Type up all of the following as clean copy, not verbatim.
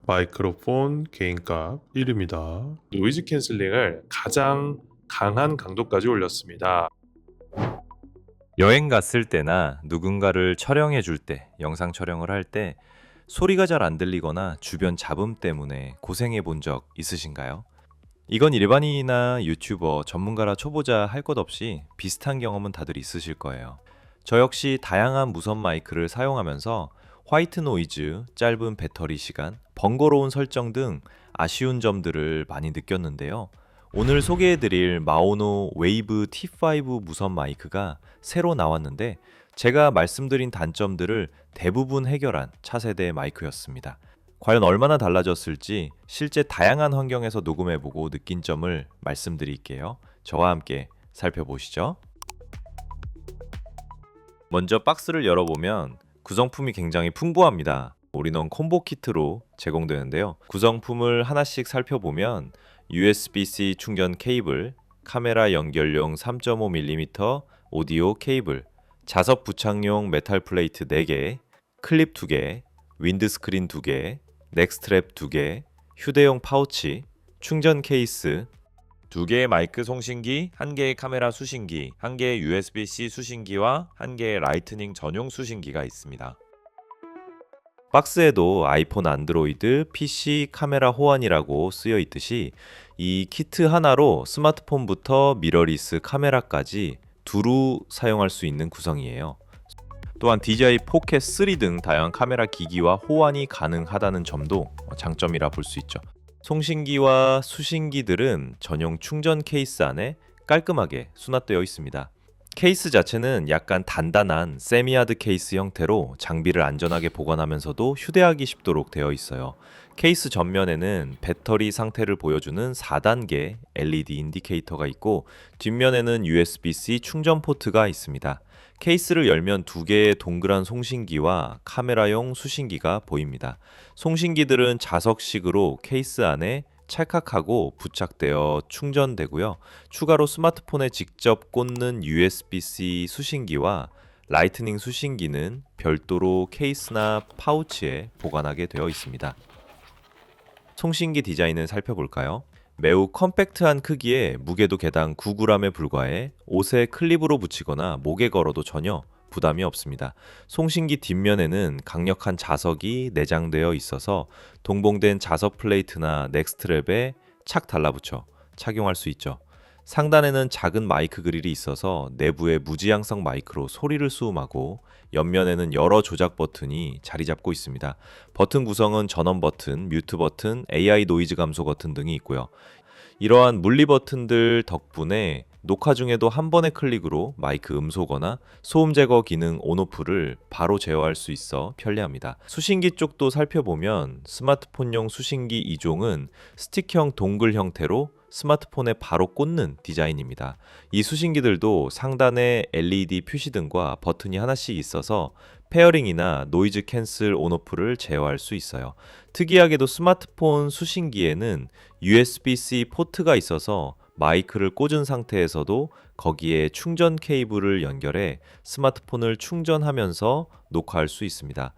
마이크로폰 개인값 1입니다. 노이즈 캔슬링을 가장 강한 강도까지 올렸습니다. 여행 갔을 때나 누군가를 촬영해 줄 때, 영상 촬영을 할 때 소리가 잘 안 들리거나 주변 잡음 때문에 고생해 본 적 있으신가요? 이건 일반인이나 유튜버, 전문가라 초보자 할 것 없이 비슷한 경험은 다들 있으실 거예요. 저 역시 다양한 무선 마이크를 사용하면서 화이트 노이즈, 짧은 배터리 시간, 번거로운 설정 등 아쉬운 점들을 많이 느꼈는데요. 오늘 소개해드릴 마오노 웨이브 T5 무선 마이크가 새로 나왔는데 제가 말씀드린 단점들을 대부분 해결한 차세대 마이크였습니다. 과연 얼마나 달라졌을지 실제 다양한 환경에서 녹음해보고 느낀 점을 말씀드릴게요. 저와 함께 살펴보시죠. 먼저 박스를 열어보면 구성품이 굉장히 풍부합니다. 올인원 콤보 키트로 제공되는데요. 구성품을 하나씩 살펴보면 USB-C 충전 케이블, 카메라 연결용 3.5mm 오디오 케이블, 자석 부착용 메탈 플레이트 4개, 클립 2개, 윈드스크린 2개, 넥스트랩 2개, 휴대용 파우치, 충전 케이스, 2개의 마이크 송신기, 1개의 카메라 수신기, 1개의 USB-C 수신기와 1개의 라이트닝 전용 수신기가 있습니다. 박스에도 아이폰, 안드로이드, PC 카메라 호환이라고 쓰여 있듯이 이 키트 하나로 스마트폰부터 미러리스 카메라까지 두루 사용할 수 있는 구성이에요. 또한 DJI 포켓 3 등 다양한 카메라 기기와 호환이 가능하다는 점도 장점이라 볼 수 있죠. 송신기와 수신기들은 전용 충전 케이스 안에 깔끔하게 수납되어 있습니다. 케이스 자체는 약간 단단한 세미하드 케이스 형태로 장비를 안전하게 보관하면서도 휴대하기 쉽도록 되어 있어요. 케이스 전면에는 배터리 상태를 보여주는 4단계 LED 인디케이터가 있고 뒷면에는 USB-C 충전 포트가 있습니다. 케이스를 열면 2개의 동그란 송신기와 카메라용 수신기가 보입니다. 송신기들은 자석식으로 케이스 안에 찰칵하고 부착되어 충전되고요. 추가로 스마트폰에 직접 꽂는 USB-C 수신기와 라이트닝 수신기는 별도로 케이스나 파우치에 보관하게 되어 있습니다. 송신기 디자인을 살펴볼까요? 매우 컴팩트한 크기에 무게도 개당 9g에 불과해 옷에 클립으로 붙이거나 목에 걸어도 전혀 부담이 없습니다. 송신기 뒷면에는 강력한 자석이 내장되어 있어서 동봉된 자석 플레이트나 넥스트랩에 착 달라붙여 착용할 수 있죠. 상단에는 작은 마이크 그릴이 있어서 내부에 무지향성 마이크로 소리를 수음하고 옆면에는 여러 조작 버튼이 자리 잡고 있습니다. 버튼 구성은 전원 버튼, 뮤트 버튼, AI 노이즈 감소 버튼 등이 있고요. 이러한 물리 버튼들 덕분에 녹화 중에도 한 번의 클릭으로 마이크 음소거나 소음 제거 기능 온오프를 바로 제어할 수 있어 편리합니다. 수신기 쪽도 살펴보면 스마트폰용 수신기 2종은 스틱형 동글 형태로 스마트폰에 바로 꽂는 디자인입니다. 이 수신기들도 상단에 LED 표시등과 버튼이 하나씩 있어서 페어링이나 노이즈 캔슬 온오프를 제어할 수 있어요. 특이하게도 스마트폰 수신기에는 USB-C 포트가 있어서 마이크를 꽂은 상태에서도 거기에 충전 케이블을 연결해 스마트폰을 충전하면서 녹화할 수 있습니다.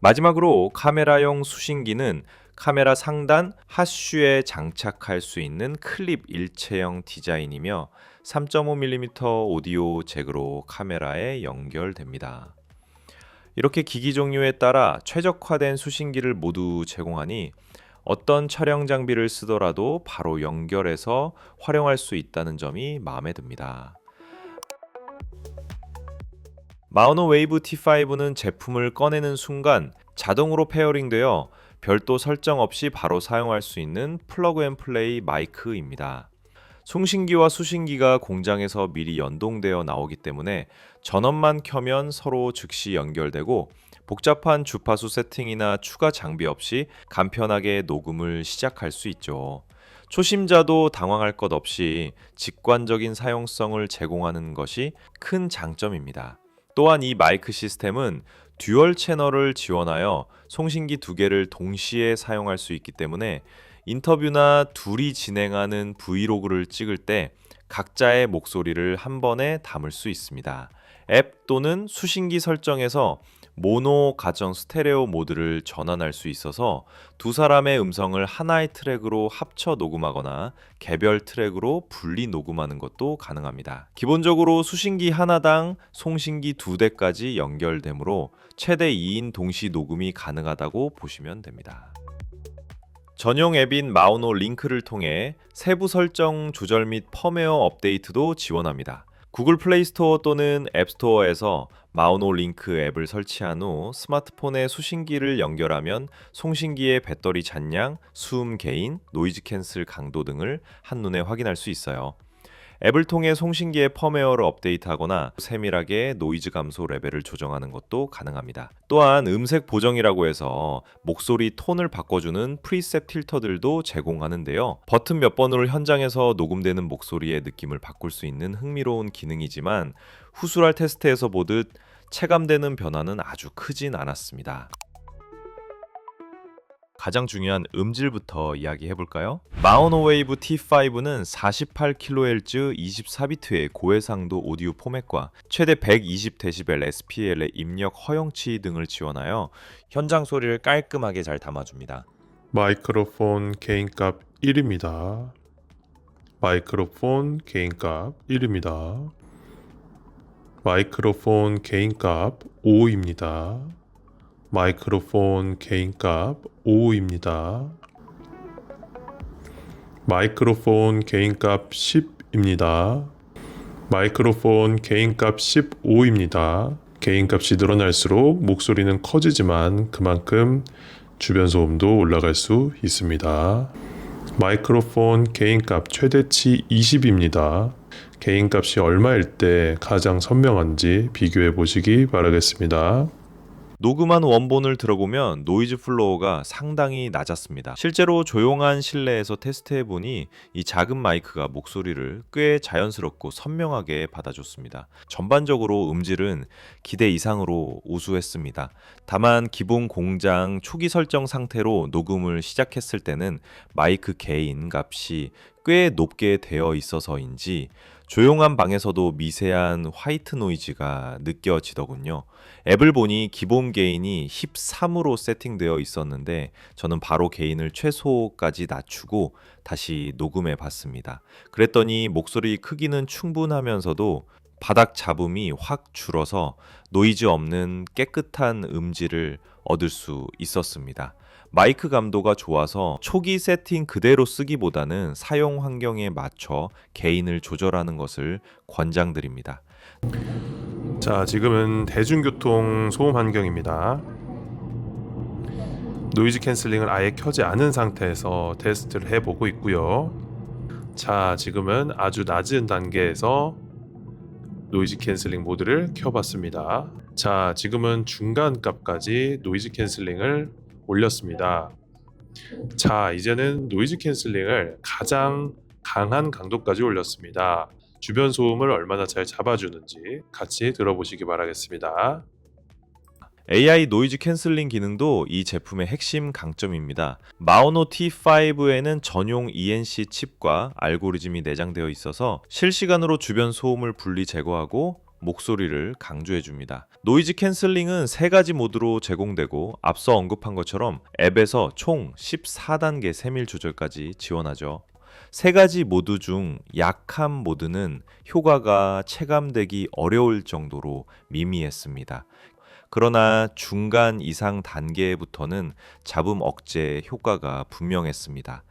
마지막으로 카메라용 수신기는 카메라 상단 핫슈에 장착할 수 있는 클립 일체형 디자인이며 3.5mm 오디오 잭으로 카메라에 연결됩니다. 이렇게 기기 종류에 따라 최적화된 수신기를 모두 제공하니 어떤 촬영 장비를 쓰더라도 바로 연결해서 활용할 수 있다는 점이 마음에 듭니다. 마오노 웨이브 T5는 제품을 꺼내는 순간 자동으로 페어링되어 별도 설정 없이 바로 사용할 수 있는 플러그 앤 플레이 마이크입니다. 송신기와 수신기가 공장에서 미리 연동되어 나오기 때문에 전원만 켜면 서로 즉시 연결되고 복잡한 주파수 세팅이나 추가 장비 없이 간편하게 녹음을 시작할 수 있죠. 초심자도 당황할 것 없이 직관적인 사용성을 제공하는 것이 큰 장점입니다. 또한 이 마이크 시스템은 듀얼 채널을 지원하여 송신기 2개를 동시에 사용할 수 있기 때문에 인터뷰나 둘이 진행하는 브이로그를 찍을 때 각자의 목소리를 한 번에 담을 수 있습니다. 앱 또는 수신기 설정에서 모노 가정 스테레오 모드를 전환할 수 있어서 두 사람의 음성을 하나의 트랙으로 합쳐 녹음하거나 개별 트랙으로 분리 녹음하는 것도 가능합니다. 기본적으로 수신기 하나당 송신기 2대까지 연결되므로 최대 2인 동시 녹음이 가능하다고 보시면 됩니다. 전용 앱인 마우노 링크를 통해 세부 설정 조절 및 펌웨어 업데이트도 지원합니다. 구글 플레이 스토어 또는 앱 스토어에서 마우노 링크 앱을 설치한 후 스마트폰에 수신기를 연결하면 송신기의 배터리 잔량, 수음 게인, 노이즈 캔슬 강도 등을 한눈에 확인할 수 있어요. 앱을 통해 송신기의 펌웨어를 업데이트하거나 세밀하게 노이즈 감소 레벨을 조정하는 것도 가능합니다. 또한 음색 보정이라고 해서 목소리 톤을 바꿔주는 프리셋 필터들도 제공하는데요. 버튼 몇 번으로 현장에서 녹음되는 목소리의 느낌을 바꿀 수 있는 흥미로운 기능이지만 후술할 테스트에서 보듯 체감되는 변화는 아주 크진 않았습니다. 가장 중요한 음질부터 이야기해볼까요? 마우노 웨이브 T5는 48kHz 24비트의 고해상도 오디오 포맷과 최대 120dB SPL의 입력 허용치 등을 지원하여 현장 소리를 깔끔하게 잘 담아줍니다. 마이크로폰 개인값 1입니다. 마이크로폰 개인값 1입니다. 마이크로폰 개인값 5입니다. 마이크로폰 개인값 5입니다. 마이크로폰 개인값 10입니다. 마이크로폰 개인값 15입니다. 개인값이 늘어날수록 목소리는 커지지만 그만큼 주변 소음도 올라갈 수 있습니다. 마이크로폰 개인값 최대치 20입니다. 개인값이 얼마일 때 가장 선명한지 비교해 보시기 바라겠습니다. 녹음한 원본을 들어보면 노이즈 플로어가 상당히 낮았습니다. 실제로 조용한 실내에서 테스트해보니 이 작은 마이크가 목소리를 꽤 자연스럽고 선명하게 받아줬습니다. 전반적으로 음질은 기대 이상으로 우수했습니다. 다만 기본 공장 초기 설정 상태로 녹음을 시작했을 때는 마이크 게인 값이 꽤 높게 되어 있어서인지 조용한 방에서도 미세한 화이트 노이즈가 느껴지더군요. 앱을 보니 기본 게인이 13으로 세팅되어 있었는데 저는 바로 게인을 최소까지 낮추고 다시 녹음해 봤습니다. 그랬더니 목소리 크기는 충분하면서도 바닥 잡음이 확 줄어서 노이즈 없는 깨끗한 음질을 얻을 수 있었습니다. 마이크 감도가 좋아서 초기 세팅 그대로 쓰기보다는 사용 환경에 맞춰 게인을 조절하는 것을 권장드립니다. 자, 지금은 대중교통 소음 환경입니다. 노이즈 캔슬링을 아예 켜지 않은 상태에서 테스트를 해보고 있고요. 자, 지금은 아주 낮은 단계에서 노이즈 캔슬링 모드를 켜봤습니다. 자, 지금은 중간 값까지 노이즈 캔슬링을 올렸습니다. 자, 이제는 노이즈 캔슬링을 가장 강한 강도까지 올렸습니다. 주변 소음을 얼마나 잘 잡아주는지 같이 들어보시기 바라겠습니다. AI 노이즈 캔슬링 기능도 이 제품의 핵심 강점입니다. 마우노 T5에는 전용 ENC 칩과 알고리즘이 내장되어 있어서 실시간으로 주변 소음을 분리 제거하고 목소리를 강조해줍니다. 노이즈 캔슬링은 3가지 모드로 제공되고 앞서 언급한 것처럼 앱에서 총 14단계 세밀 조절까지 지원하죠. 3가지 모드 중 약한 모드는 효과가 체감되기 어려울 정도로 미미했습니다. 그러나 중간 이상 단계부터는 잡음 억제 효과가 분명했습니다.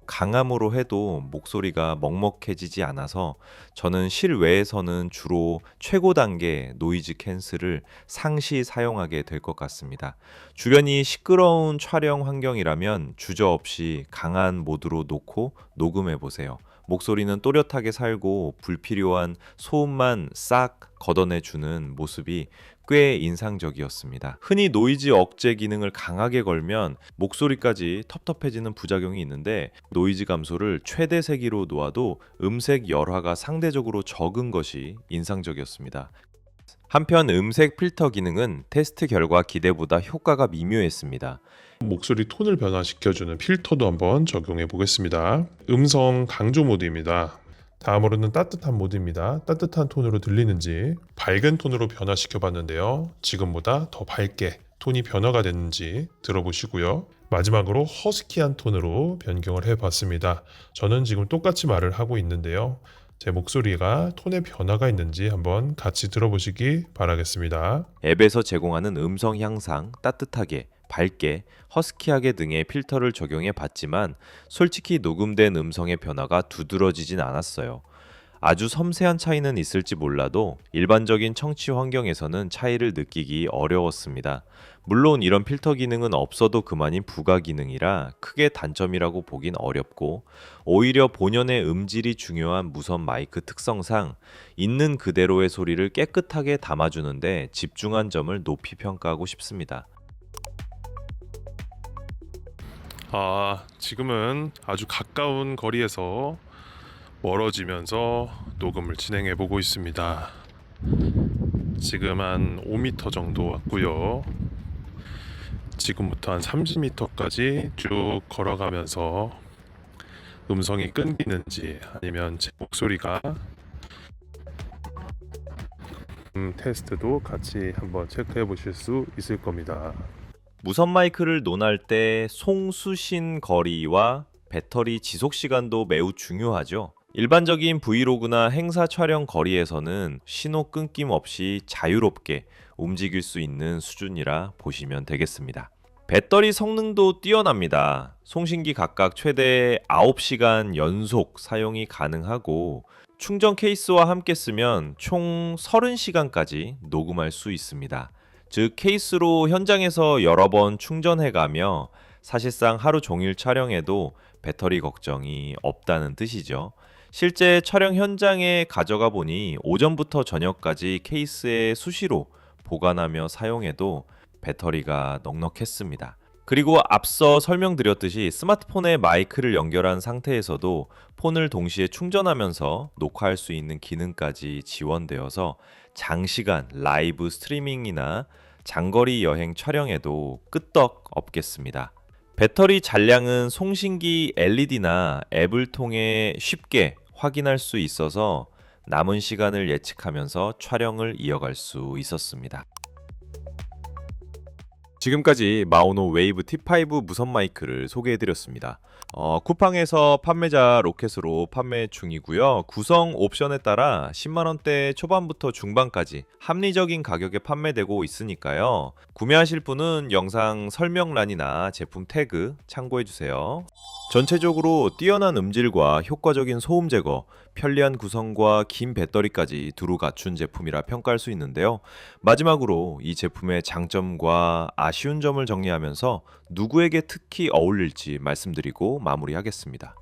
강함으로 해도 목소리가 먹먹해지지 않아서 저는 실외에서는 주로 최고 단계 노이즈 캔슬을 상시 사용하게 될 것 같습니다. 주변이 시끄러운 촬영 환경이라면 주저없이 강한 모드로 놓고 녹음해 보세요. 목소리는 또렷하게 살고 불필요한 소음만 싹 걷어내주는 모습이 꽤 인상적이었습니다. 흔히 노이즈 억제 기능을 강하게 걸면 목소리까지 텁텁해지는 부작용이 있는데 노이즈 감소를 최대 세기로 놓아도 음색 열화가 상대적으로 적은 것이 인상적이었습니다. 한편 음색 필터 기능은 테스트 결과 기대보다 효과가 미묘했습니다. 목소리 톤을 변화시켜주는 필터도 한번 적용해 보겠습니다. 음성 강조 모드입니다. 다음으로는 따뜻한 모드입니다. 따뜻한 톤으로 들리는지 밝은 톤으로 변화시켜 봤는데요. 지금보다 더 밝게 톤이 변화가 됐는지 들어보시고요. 마지막으로 허스키한 톤으로 변경을 해봤습니다. 저는 지금 똑같이 말을 하고 있는데요. 제 목소리가 톤의 변화가 있는지 한번 같이 들어보시기 바라겠습니다. 앱에서 제공하는 음성 향상, 따뜻하게, 밝게, 허스키하게 등의 필터를 적용해 봤지만 솔직히 녹음된 음성의 변화가 두드러지진 않았어요. 아주 섬세한 차이는 있을지 몰라도 일반적인 청취 환경에서는 차이를 느끼기 어려웠습니다. 물론 이런 필터 기능은 없어도 그만인 부가 기능이라 크게 단점이라고 보긴 어렵고, 오히려 본연의 음질이 중요한 무선 마이크 특성상 있는 그대로의 소리를 깨끗하게 담아주는데 집중한 점을 높이 평가하고 싶습니다. 지금은 아주 가까운 거리에서 멀어지면서 녹음을 진행해 보고 있습니다. 지금 한 5m 정도 왔고요. 지금부터 한 30m까지 쭉 걸어가면서 음성이 끊기는지 아니면 제 목소리가 테스트도 같이 한번 체크해 보실 수 있을 겁니다. 무선 마이크를 논할 때 송수신 거리와 배터리 지속 시간도 매우 중요하죠. 일반적인 브이로그나 행사 촬영 거리에서는 신호 끊김 없이 자유롭게 움직일 수 있는 수준이라 보시면 되겠습니다. 배터리 성능도 뛰어납니다. 송신기 각각 최대 9시간 연속 사용이 가능하고, 충전 케이스와 함께 쓰면 총 30시간까지 녹음할 수 있습니다. 즉 케이스로 현장에서 여러 번 충전해가며 사실상 하루 종일 촬영해도 배터리 걱정이 없다는 뜻이죠. 실제 촬영 현장에 가져가 보니 오전부터 저녁까지 케이스에 수시로 보관하며 사용해도 배터리가 넉넉했습니다. 그리고 앞서 설명드렸듯이 스마트폰에 마이크를 연결한 상태에서도 폰을 동시에 충전하면서 녹화할 수 있는 기능까지 지원되어서 장시간 라이브 스트리밍이나 장거리 여행 촬영에도 끄떡 없겠습니다. 배터리 잔량은 송신기 LED나 앱을 통해 쉽게 확인할 수 있어서 남은 시간을 예측하면서 촬영을 이어갈 수 있었습니다. 지금까지 마오노 웨이브 T5 무선 마이크를 소개해드렸습니다. 쿠팡에서 판매자 로켓으로 판매 중이고요. 구성 옵션에 따라 10만원대 초반부터 중반까지 합리적인 가격에 판매되고 있으니까요. 구매하실 분은 영상 설명란이나 제품 태그 참고해주세요. 전체적으로 뛰어난 음질과 효과적인 소음 제거, 편리한 구성과 긴 배터리까지 두루 갖춘 제품이라 평가할 수 있는데요. 마지막으로 이 제품의 장점과 아쉬운 점을 정리하면서 누구에게 특히 어울릴지 말씀드리고 마무리하겠습니다.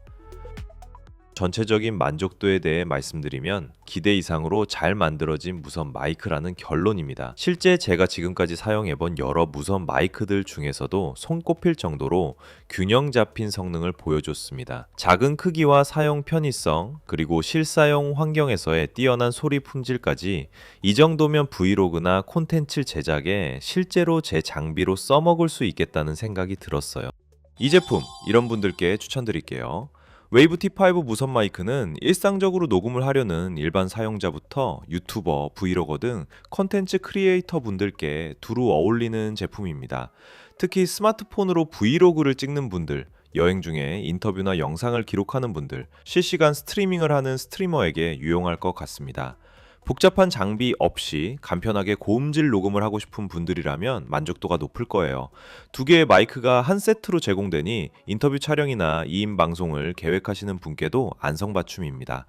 전체적인 만족도에 대해 말씀드리면 기대 이상으로 잘 만들어진 무선 마이크라는 결론입니다. 실제 제가 지금까지 사용해본 여러 무선 마이크들 중에서도 손꼽힐 정도로 균형 잡힌 성능을 보여줬습니다. 작은 크기와 사용 편의성, 그리고 실사용 환경에서의 뛰어난 소리 품질까지 이 정도면 브이로그나 콘텐츠 제작에 실제로 제 장비로 써먹을 수 있겠다는 생각이 들었어요. 이 제품 이런 분들께 추천드릴게요. 웨이브 T5 무선 마이크는 일상적으로 녹음을 하려는 일반 사용자부터 유튜버, 브이로거 등 컨텐츠 크리에이터 분들께 두루 어울리는 제품입니다. 특히 스마트폰으로 브이로그를 찍는 분들, 여행 중에 인터뷰나 영상을 기록하는 분들, 실시간 스트리밍을 하는 스트리머에게 유용할 것 같습니다. 복잡한 장비 없이 간편하게 고음질 녹음을 하고 싶은 분들이라면 만족도가 높을 거예요. 두 개의 마이크가 한 세트로 제공되니 인터뷰 촬영이나 2인 방송을 계획하시는 분께도 안성맞춤입니다.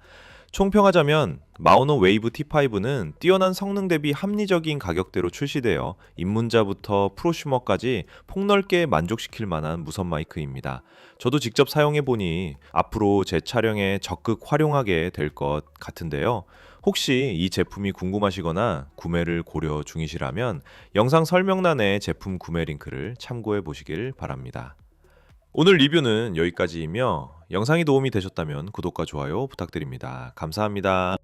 총평하자면 마오노 웨이브 T5는 뛰어난 성능 대비 합리적인 가격대로 출시되어 입문자부터 프로슈머까지 폭넓게 만족시킬 만한 무선 마이크입니다. 저도 직접 사용해보니 앞으로 제 촬영에 적극 활용하게 될 것 같은데요. 혹시 이 제품이 궁금하시거나 구매를 고려 중이시라면 영상 설명란에 제품 구매 링크를 참고해 보시길 바랍니다. 오늘 리뷰는 여기까지이며 영상이 도움이 되셨다면 구독과 좋아요 부탁드립니다. 감사합니다.